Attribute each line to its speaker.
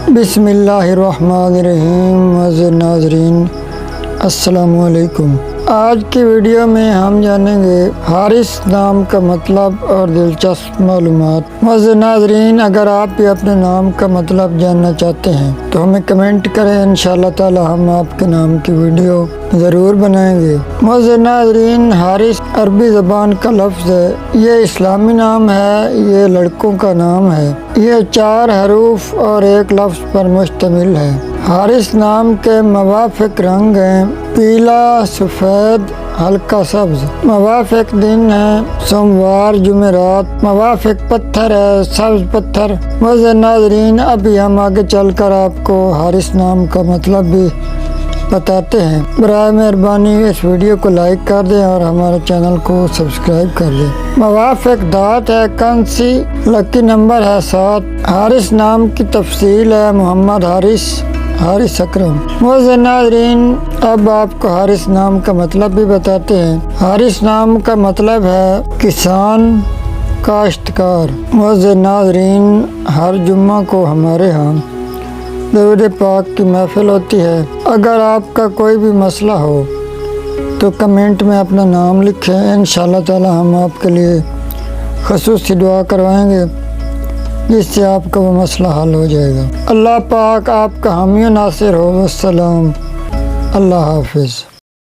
Speaker 1: بسم اللہ الرحمن الرحیم۔ معزز ناظرین السلام علیکم۔ آج کی ویڈیو میں ہم جانیں گے حارث نام کا مطلب اور دلچسپ معلومات۔ معزز ناظرین، اگر آپ بھی اپنے نام کا مطلب جاننا چاہتے ہیں تو ہمیں کمنٹ کریں، انشاءاللہ تعالی ہم آپ کے نام کی ویڈیو ضرور بنائیں گے۔ معزز ناظرین، حارث عربی زبان کا لفظ ہے، یہ اسلامی نام ہے، یہ لڑکوں کا نام ہے، یہ 4 حروف اور ایک لفظ پر مشتمل ہے۔ حارث نام کے موافق رنگ ہیں پیلا، سفید، ہلکا سبز۔ موافق دن ہیں سوموار، جمعرات۔ موافق پتھر ہے سبز پتھر۔ معزز ناظرین، ابھی ہم آگے چل کر آپ کو حارث نام کا مطلب بھی بتاتے ہیں۔ برائے مہربانی اس ویڈیو کو لائک کر دیں اور ہمارے چینل کو سبسکرائب کر لیں۔ موافق دھات ہے کنسی، لکی نمبر ہے 7۔ حارث نام کی تفصیل ہے محمد حارث اکرم۔ معزز ناظرین، اب آپ کو حارث نام کا مطلب بھی بتاتے ہیں۔ حارث نام کا مطلب ہے کسان، کاشتکار۔ معزز ناظرین، ہر جمعہ کو ہمارے ہاں درود پاک کی محفل ہوتی ہے۔ اگر آپ کا کوئی بھی مسئلہ ہو تو کمنٹ میں اپنا نام لکھیں، انشاءاللہ تعالی ہم آپ کے لیے خصوصی دعا کروائیں گے جس سے آپ کا وہ مسئلہ حل ہو جائے گا۔ اللہ پاک آپ کا حامی و ناصر ہو۔ والسلام، اللہ حافظ۔